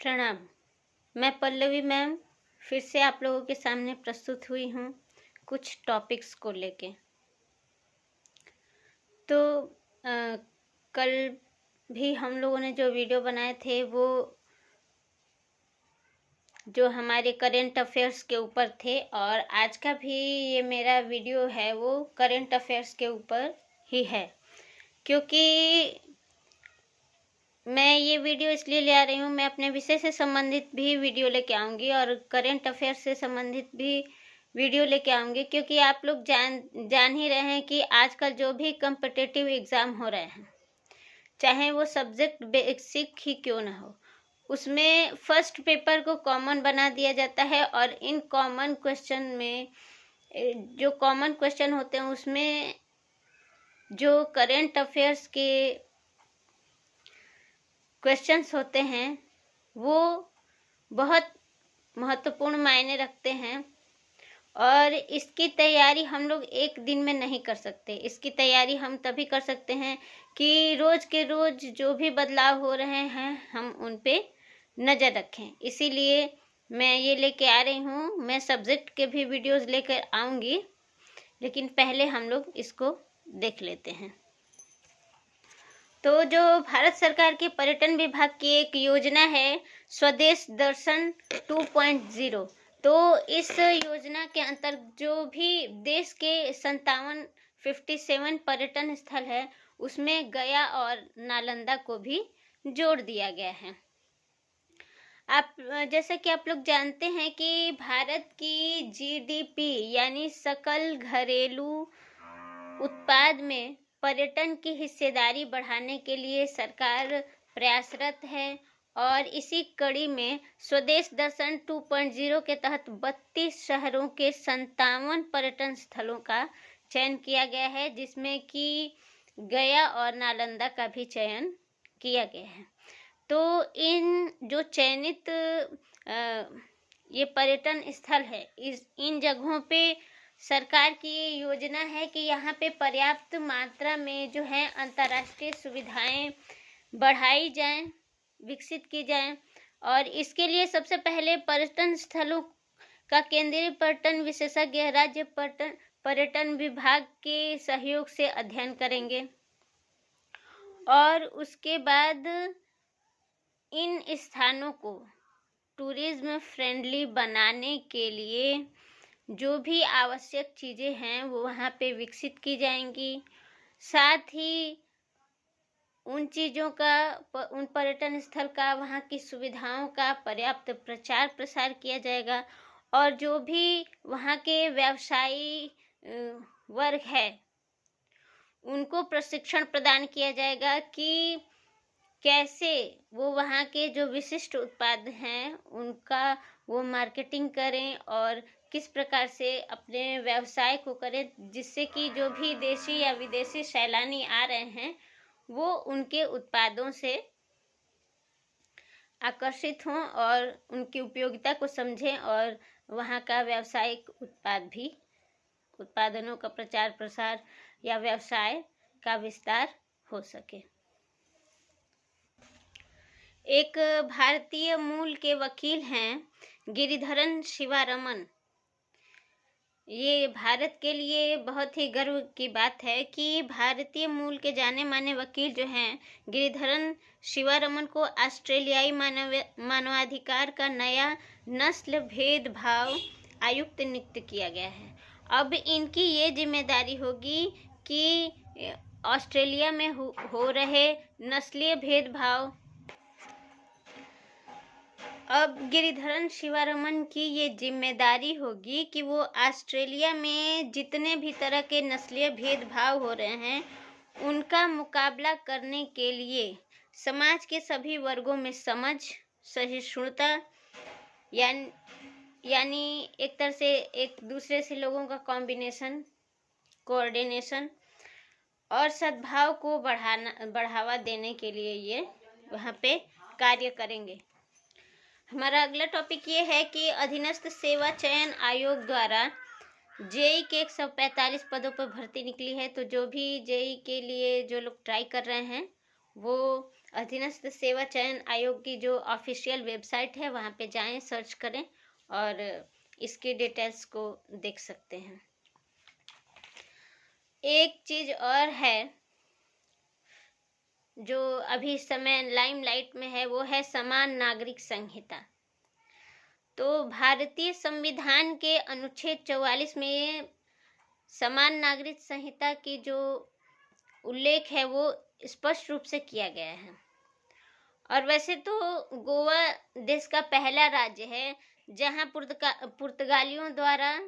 प्रणाम। मैं पल्लवी मैम फिर से आप लोगों के सामने प्रस्तुत हुई हूँ कुछ टॉपिक्स को लेके। तो कल भी हम लोगों ने जो वीडियो बनाए थे वो जो हमारे करेंट अफेयर्स के ऊपर थे, और आज का भी ये मेरा वीडियो है वो करेंट अफेयर्स के ऊपर ही है, क्योंकि मैं ये वीडियो इसलिए ले आ रही हूँ, मैं अपने विषय से संबंधित भी वीडियो लेके आऊँगी और करेंट अफेयर से संबंधित भी वीडियो लेके आऊँगी, क्योंकि आप लोग जान ही रहे हैं कि आजकल जो भी कम्पिटिटिव एग्ज़ाम हो रहे हैं, चाहे वो सब्जेक्ट बेसिक ही क्यों ना हो, उसमें फर्स्ट पेपर को कॉमन बना दिया जाता है। और इन कॉमन क्वेश्चन में जो कॉमन क्वेश्चन होते हैं उसमें जो करेंट अफेयर्स के क्वेश्चंस होते हैं वो बहुत महत्वपूर्ण मायने रखते हैं, और इसकी तैयारी हम लोग एक दिन में नहीं कर सकते। इसकी तैयारी हम तभी कर सकते हैं कि रोज़ के रोज़ जो भी बदलाव हो रहे हैं हम उन पे नज़र रखें। इसीलिए मैं ये लेके आ रही हूँ। मैं सब्जेक्ट के भी वीडियोस लेकर आऊँगी, लेकिन पहले हम लोग इसको देख लेते हैं। तो जो भारत सरकार के पर्यटन विभाग की एक योजना है स्वदेश दर्शन 2.0, तो इस योजना के अंतर्गत जो भी देश के 57 पर्यटन स्थल है उसमें गया और नालंदा को भी जोड़ दिया गया है। आप जैसे कि आप लोग जानते हैं कि भारत की जीडीपी यानी सकल घरेलू उत्पाद में पर्यटन की हिस्सेदारी बढ़ाने के लिए सरकार प्रयासरत है, और इसी कड़ी में स्वदेश दर्शन 2.0 के तहत 32 शहरों के 57 पर्यटन स्थलों का चयन किया गया है, जिसमें कि गया और नालंदा का भी चयन किया गया है। तो इन जो चयनित ये पर्यटन स्थल है, इन जगहों पे सरकार की ये योजना है कि यहाँ पे पर्याप्त मात्रा में जो है अंतर्राष्ट्रीय सुविधाएं बढ़ाई जाएं, विकसित की जाएं, और इसके लिए सबसे पहले पर्यटन स्थलों का केंद्रीय पर्यटन विशेषज्ञ राज्य पर्यटन विभाग के सहयोग से अध्ययन करेंगे, और उसके बाद इन स्थानों को टूरिज्म फ्रेंडली बनाने के लिए जो भी आवश्यक चीज़ें हैं वो वहाँ पे विकसित की जाएंगी। साथ ही उन चीज़ों का, उन पर्यटन स्थल का, वहाँ की सुविधाओं का पर्याप्त प्रचार प्रसार किया जाएगा, और जो भी वहाँ के व्यवसायी वर्ग है उनको प्रशिक्षण प्रदान किया जाएगा कि कैसे वो वहाँ के जो विशिष्ट उत्पाद हैं उनका वो मार्केटिंग करें और किस प्रकार से अपने व्यवसाय को करें, जिससे कि जो भी देशी या विदेशी सैलानी आ रहे हैं वो उनके उत्पादों से आकर्षित हों और उनकी उपयोगिता को समझें, और वहाँ का व्यावसायिक उत्पादनों का प्रचार प्रसार या व्यवसाय का विस्तार हो सके। एक भारतीय मूल के वकील हैं गिरिधरन शिवारमन। ये भारत के लिए बहुत ही गर्व की बात है कि भारतीय मूल के जाने माने वकील जो हैं गिरिधरन शिवारमन को ऑस्ट्रेलियाई मानवाधिकार का नया नस्ल भेदभाव आयुक्त नियुक्त किया गया है। अब इनकी ये जिम्मेदारी होगी कि ऑस्ट्रेलिया में हो रहे नस्लीय भेदभाव, अब गिरिधरन शिवारमन की ये जिम्मेदारी होगी कि वो ऑस्ट्रेलिया में जितने भी तरह के नस्लीय भेदभाव हो रहे हैं उनका मुकाबला करने के लिए समाज के सभी वर्गों में समझ, सहिष्णुता यानी एक तरह से एक दूसरे से लोगों का कॉम्बिनेशन, कोऑर्डिनेशन और सद्भाव को बढ़ावा देने के लिए ये वहाँ पे कार्य करेंगे। हमारा अगला टॉपिक ये है कि अधीनस्थ सेवा चयन आयोग द्वारा जेई के 145 पदों पर भर्ती निकली है। तो जो भी जेई के लिए जो लोग ट्राई कर रहे हैं वो अधीनस्थ सेवा चयन आयोग की जो ऑफिशियल वेबसाइट है वहाँ पे जाएं, सर्च करें और इसकी डिटेल्स को देख सकते हैं। एक चीज और है जो अभी इस समय लाइमलाइट में है, वो है समान नागरिक संहिता। तो भारतीय संविधान के अनुच्छेद 44 में समान नागरिक संहिता की जो उल्लेख है वो स्पष्ट रूप से किया गया है। और वैसे तो गोवा देश का पहला राज्य है जहां पुर्तगालियों द्वारा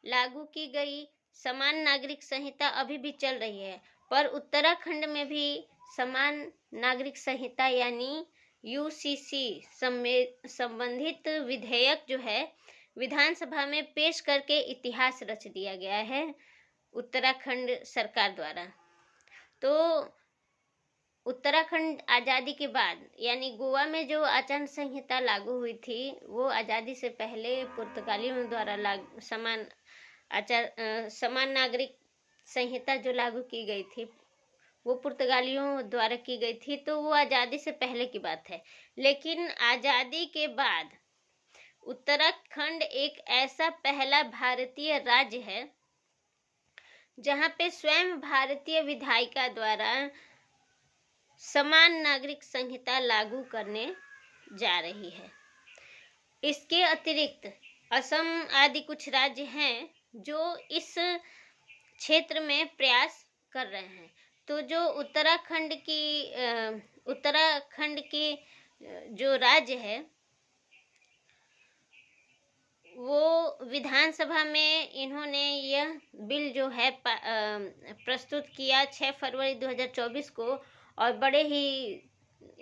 लागू की गई समान नागरिक संहिता अभी भी चल रही है, पर उत्तराखंड में भी समान नागरिक संहिता यानी यूसीसी संबंधित विधेयक जो है विधानसभा में पेश करके इतिहास रच दिया गया है उत्तराखंड सरकार द्वारा। तो उत्तराखंड आज़ादी के बाद यानी गोवा में जो आचार संहिता लागू हुई थी वो आज़ादी से पहले पुर्तगालियों द्वारा समान नागरिक संहिता जो लागू की गई थी वो पुर्तगालियों द्वारा की गई थी, तो वो आज़ादी से पहले की बात है। लेकिन आज़ादी के बाद उत्तराखंड एक ऐसा पहला भारतीय राज्य है जहाँ पे स्वयं भारतीय विधायिका द्वारा समान नागरिक संहिता लागू करने जा रही है। इसके अतिरिक्त असम आदि कुछ राज्य हैं जो इस क्षेत्र में प्रयास कर रहे हैं। तो जो उत्तराखंड की जो राज्य है वो विधानसभा में इन्होंने यह बिल जो है प्रस्तुत किया 6 फरवरी 2024 को, और बड़े ही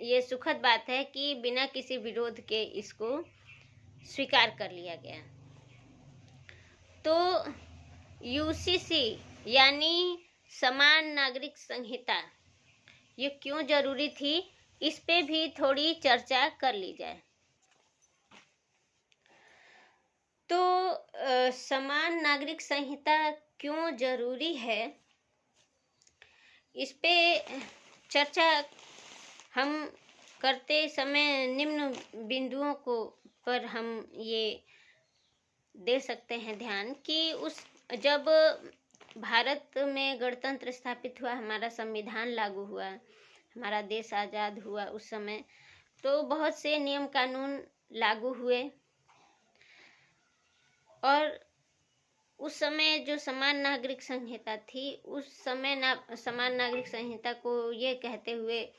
ये सुखद बात है कि बिना किसी विरोध के इसको स्वीकार कर लिया गया। तो यूसीसी यानी समान नागरिक संहिता ये क्यों जरूरी थी, इस पे भी थोड़ी चर्चा कर ली जाए। तो समान नागरिक संहिता क्यों जरूरी है, इस पे चर्चा हम करते समय निम्न बिंदुओं को पर हम ये दे सकते हैं ध्यान कि जब भारत में गणतंत्र स्थापित हुआ, हमारा संविधान लागू हुआ, हमारा देश आज़ाद हुआ, उस समय तो बहुत से नियम कानून लागू हुए और उस समय जो समान नागरिक संहिता थी उस समय समान नागरिक संहिता को ये कहते हुए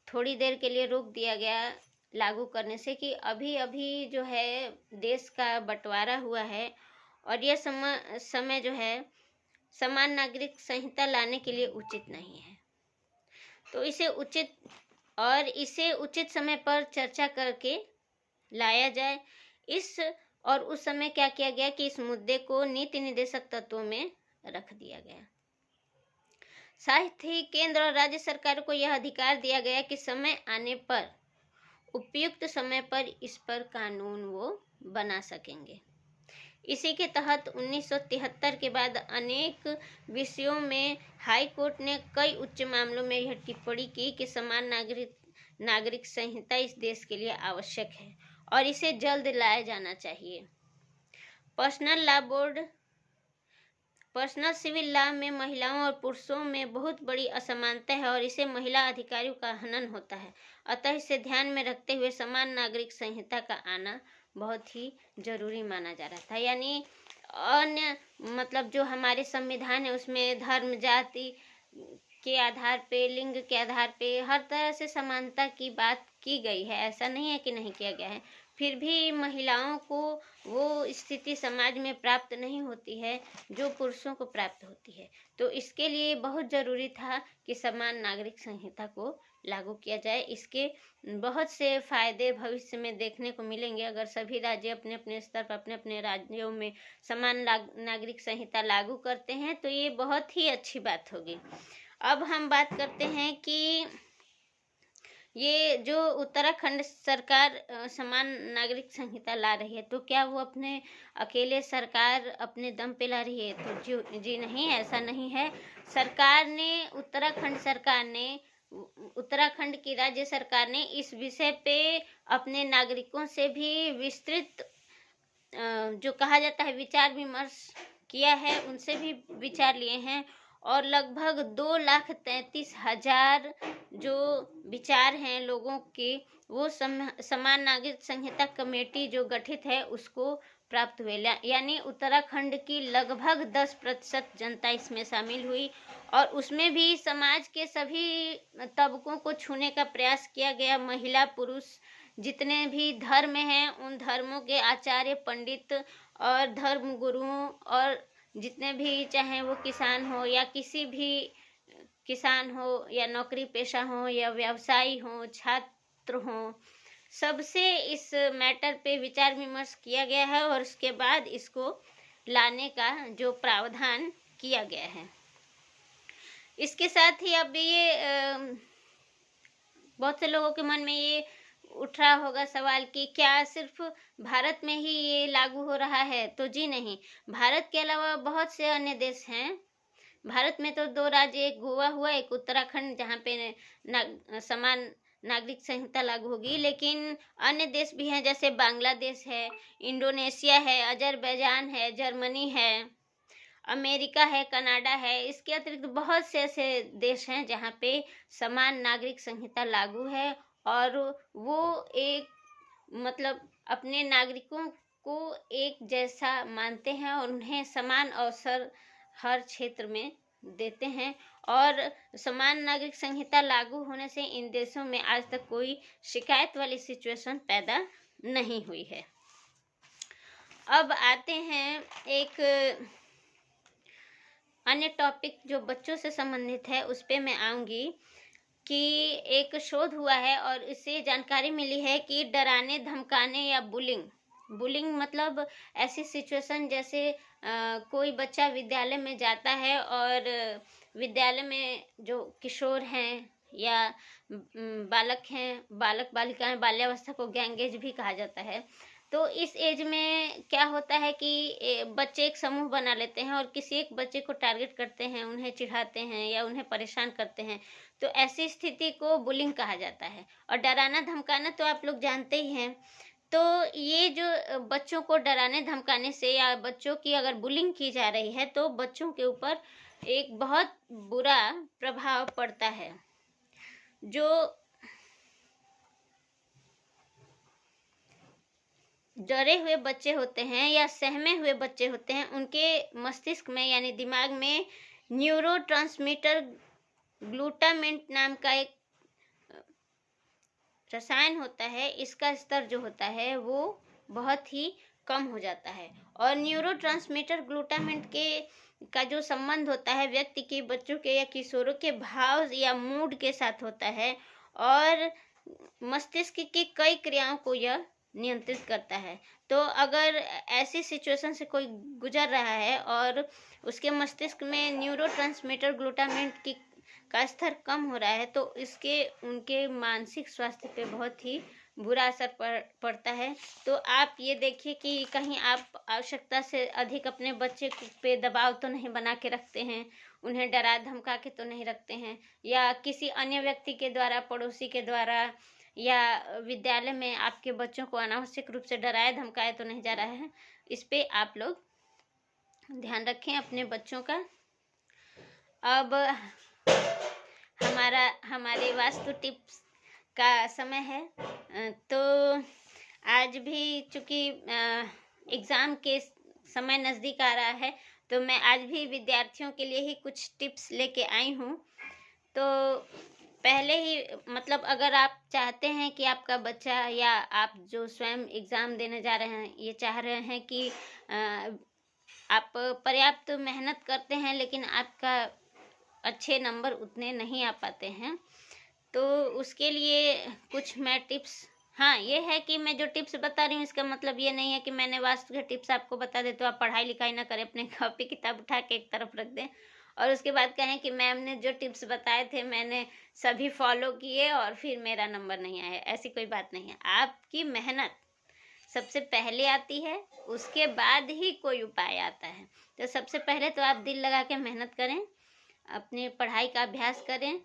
थोड़ी देर के लिए रोक दिया गया लागू करने से कि अभी अभी जो है देश का बंटवारा हुआ है और यह समय जो है समान नागरिक संहिता लाने के लिए उचित नहीं है। तो इसे उचित समय पर चर्चा करके लाया जाए। और उस समय क्या किया गया कि इस मुद्दे को नीति निर्देशक तत्वों में रख दिया गया। साथ ही केंद्र और राज्य सरकारों को यह अधिकार दिया गया कि समय आने पर उपयुक्त समय पर इस पर कानून वो बना सकेंगे। इसी के तहत 1973 के बाद अनेक विषयों में हाई कोर्ट ने कई उच्च मामलों में यह टिप्पणी की कि समान नागरिक संहिता इस देश के लिए आवश्यक है और इसे जल्द लाया जाना चाहिए। पर्सनल सिविल लॉ में महिलाओं और पुरुषों में बहुत बड़ी असमानता है और इसे महिला अधिकारियों का हनन होता है। अतः इसे ध्यान में रखते हुए समान नागरिक संहिता का आना बहुत ही जरूरी माना जा रहा था। यानी अन्य मतलब जो हमारे संविधान है उसमें धर्म, जाति के आधार पे, लिंग के आधार पे हर तरह से समानता की बात की गई है, ऐसा नहीं है कि नहीं किया गया है। फिर भी महिलाओं को वो स्थिति समाज में प्राप्त नहीं होती है जो पुरुषों को प्राप्त होती है। तो इसके लिए बहुत ज़रूरी था कि समान नागरिक संहिता को लागू किया जाए। इसके बहुत से फायदे भविष्य में देखने को मिलेंगे अगर सभी राज्य अपने अपने स्तर पर अपने अपने राज्यों में समान नागरिक संहिता लागू करते हैं, तो ये बहुत ही अच्छी बात होगी। अब हम बात करते हैं कि ये जो उत्तराखंड सरकार समान नागरिक संहिता ला रही है, तो क्या वो अपने अकेले सरकार अपने दम पे ला रही है? तो जी नहीं, ऐसा नहीं है। सरकार ने, उत्तराखंड सरकार ने, उत्तराखंड की राज्य सरकार ने इस विषय पे अपने नागरिकों से भी विस्तृत जो कहा जाता है विचार विमर्श किया है, उनसे भी विचार लिए हैं, और लगभग 2,33,000 जो विचार हैं लोगों के, वो समान नागरिक संहिता कमेटी जो गठित है उसको प्राप्त हुए। यानी उत्तराखंड की लगभग 10% जनता इसमें शामिल हुई, और उसमें भी समाज के सभी तबकों को छूने का प्रयास किया गया। महिला पुरुष जितने भी धर्म हैं, उन धर्मों के आचार्य, पंडित और धर्म गुरुओं, और जितने भी, चाहे वो किसान हो या किसी भी किसान हो या नौकरी पेशा हो या व्यवसायी हो, छात्र हो, सबसे इस मैटर पे विचार विमर्श किया गया है, और उसके बाद इसको लाने का जो प्रावधान किया गया है। इसके साथ ही अब ये बहुत से लोगों के मन में ये उठ रहा होगा सवाल कि क्या सिर्फ भारत में ही ये लागू हो रहा है? तो जी नहीं, भारत के अलावा बहुत से अन्य देश हैं। भारत में तो 2 राज्य, एक गोवा हुआ, एक उत्तराखंड, जहाँ पे समान नागरिक संहिता लागू होगी। लेकिन अन्य देश भी हैं, जैसे बांग्लादेश है, इंडोनेशिया है, अजरबैजान है, जर्मनी है, अमेरिका है, कनाडा है। इसके अतिरिक्त बहुत से ऐसे देश हैं जहाँ पे समान नागरिक संहिता लागू है, और वो एक मतलब अपने नागरिकों को एक जैसा मानते हैं और उन्हें समान अवसर हर क्षेत्र में देते हैं। और समान नागरिक संहिता लागू होने से इन देशों में आज तक कोई शिकायत वाली सिचुएशन पैदा नहीं हुई है। अब आते हैं एक अन्य टॉपिक जो बच्चों से संबंधित है, उस पे मैं आऊँगी कि एक शोध हुआ है और इससे जानकारी मिली है कि डराने, धमकाने या बुलिंग मतलब ऐसी सिचुएशन जैसे कोई बच्चा विद्यालय में जाता है और विद्यालय में जो किशोर हैं या बालक बालिकाएं, बाल्यावस्था को गैंग एज भी कहा जाता है। तो इस एज में क्या होता है कि बच्चे एक समूह बना लेते हैं और किसी एक बच्चे को टारगेट करते हैं, उन्हें चिढ़ाते हैं या उन्हें परेशान करते हैं। तो ऐसी स्थिति को बुलिंग कहा जाता है। और डराना धमकाना तो आप लोग जानते ही हैं। तो ये जो बच्चों को डराने धमकाने से या बच्चों की अगर बुलिंग की जा रही है, तो बच्चों के ऊपर एक बहुत बुरा प्रभाव पड़ता है। जो डरे हुए बच्चे होते हैं या सहमे हुए बच्चे होते हैं, उनके मस्तिष्क में यानी दिमाग में न्यूरोट्रांसमीटर ग्लूटामेट नाम का एक रसायन होता है। इसका स्तर जो होता है वो बहुत ही कम हो जाता है। और न्यूरोट्रांसमीटर ग्लूटामेट का जो संबंध होता है व्यक्ति के, बच्चों के या किशोरों के भाव या मूड के साथ होता है, और मस्तिष्क की कई क्रियाओं को यह नियंत्रित करता है। तो अगर ऐसी सिचुएशन से कोई गुजर रहा है और उसके मस्तिष्क में न्यूरोट्रांसमीटर ग्लूटामेट का स्तर कम हो रहा है, तो इसके उनके मानसिक स्वास्थ्य पे बहुत ही बुरा असर पड़ता है। तो आप ये देखिए कि कहीं आप आवश्यकता से अधिक अपने बच्चे पे दबाव तो नहीं बना के रखते हैं, उन्हें डरा धमका के तो नहीं रखते हैं, या किसी अन्य व्यक्ति के द्वारा, पड़ोसी के द्वारा या विद्यालय में आपके बच्चों को अनावश्यक रूप से डराया धमकाया तो नहीं जा रहा है। इस पे आप लोग ध्यान रखें अपने बच्चों का। अब हमारे वास्तु टिप्स का समय है। तो आज भी चूँकि एग्ज़ाम के समय नज़दीक आ रहा है, तो मैं आज भी विद्यार्थियों के लिए ही कुछ टिप्स लेके आई हूँ। तो पहले ही मतलब अगर आप चाहते हैं कि आपका बच्चा या आप जो स्वयं एग्ज़ाम देने जा रहे हैं, ये चाह रहे हैं कि आप पर्याप्त मेहनत करते हैं लेकिन आपका अच्छे नंबर उतने नहीं आ पाते हैं, तो उसके लिए कुछ मैं टिप्स, हाँ ये है कि मैं जो टिप्स बता रही हूँ इसका मतलब ये नहीं है कि मैंने वास्तु के टिप्स आपको बता दे तो आप पढ़ाई लिखाई ना करें, अपने कॉपी किताब उठा के एक तरफ रख दें और उसके बाद कहें कि मैम ने जो टिप्स बताए थे मैंने सभी फॉलो किए और फिर मेरा नंबर नहीं आया। ऐसी कोई बात नहीं है। आपकी मेहनत सबसे पहले आती है, उसके बाद ही कोई उपाय आता है। तो सबसे पहले तो आप दिल लगा के मेहनत करें, अपनी पढ़ाई का अभ्यास करें।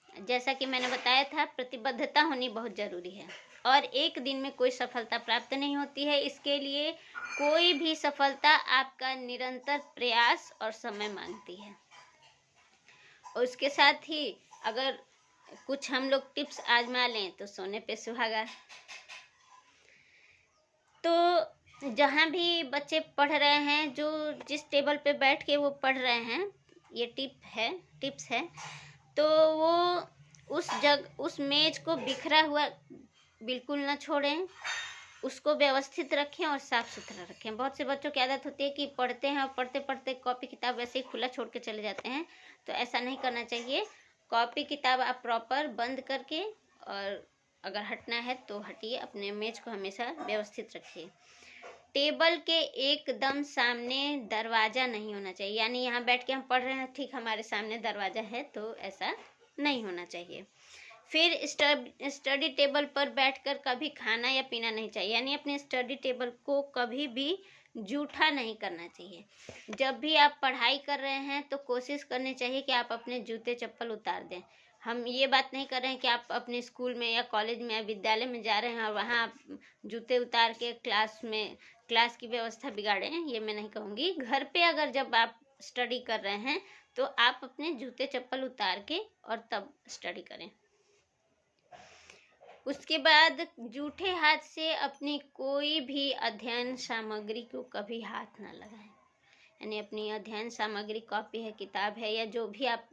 जैसा कि मैंने बताया था, प्रतिबद्धता होनी बहुत ज़रूरी है और एक दिन में कोई सफलता प्राप्त नहीं होती है। इसके लिए कोई भी सफलता आपका निरंतर प्रयास और समय मांगती है। और उसके साथ ही अगर कुछ हम लोग टिप्स आजमा लें तो सोने पे सुहागा। तो जहाँ भी बच्चे पढ़ रहे हैं, जो जिस टेबल पे बैठ के वो पढ़ रहे हैं, ये टिप्स है, तो वो उस मेज को बिखरा हुआ बिल्कुल ना छोड़ें, उसको व्यवस्थित रखें और साफ सुथरा रखें। बहुत से बच्चों की आदत होती है कि पढ़ते हैं और पढ़ते पढ़ते कॉपी किताब वैसे ही खुला छोड़ के चले जाते हैं, तो ऐसा नहीं करना चाहिए। कॉपी किताब आप प्रॉपर बंद करके, और अगर हटना है तो हटिए। अपने मेज को हमेशा व्यवस्थित रखिए। टेबल के एकदम सामने दरवाज़ा नहीं होना चाहिए, यानी यहाँ बैठ के हम पढ़ रहे हैं, ठीक हमारे सामने दरवाज़ा है, तो ऐसा नहीं होना चाहिए। फिर स्टडी टेबल पर बैठकर कभी खाना या पीना नहीं चाहिए, यानी अपने स्टडी टेबल को कभी भी जूठा नहीं करना चाहिए। जब भी आप पढ़ाई कर रहे हैं तो कोशिश करनी चाहिए कि आप अपने जूते चप्पल उतार दें। हम ये बात नहीं कर रहे हैं कि आप अपने स्कूल में या कॉलेज में या विद्यालय में जा रहे हैं और वहाँ आप जूते उतार के क्लास की व्यवस्था बिगाड़े हैं, ये मैं नहीं कहूँगी। घर पे अगर जब आप स्टडी कर रहे हैं तो आप अपने जूते चप्पल उतार के और तब स्टडी करें। उसके बाद जूठे हाथ से अपनी कोई भी अध्ययन सामग्री को कभी हाथ ना लगाएं, यानी अपनी अध्ययन सामग्री, कॉपी है, किताब है, या जो भी आप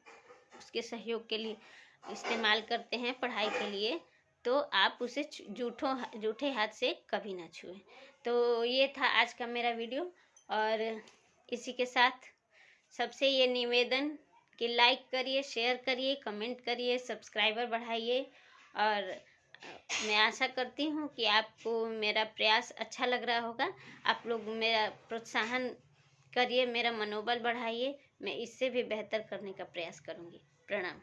उसके सहयोग के लिए इस्तेमाल करते हैं पढ़ाई के लिए, तो आप उसे जूठे हाथ से कभी ना छुएं। तो ये था आज का मेरा वीडियो, और इसी के साथ सबसे ये निवेदन कि लाइक करिए, शेयर करिए, कमेंट करिए, सब्सक्राइबर बढ़ाइए। और मैं आशा करती हूँ कि आपको मेरा प्रयास अच्छा लग रहा होगा। आप लोग मेरा प्रोत्साहन करिए, मेरा मनोबल बढ़ाइए। मैं इससे भी बेहतर करने का प्रयास करूँगी। प्रणाम।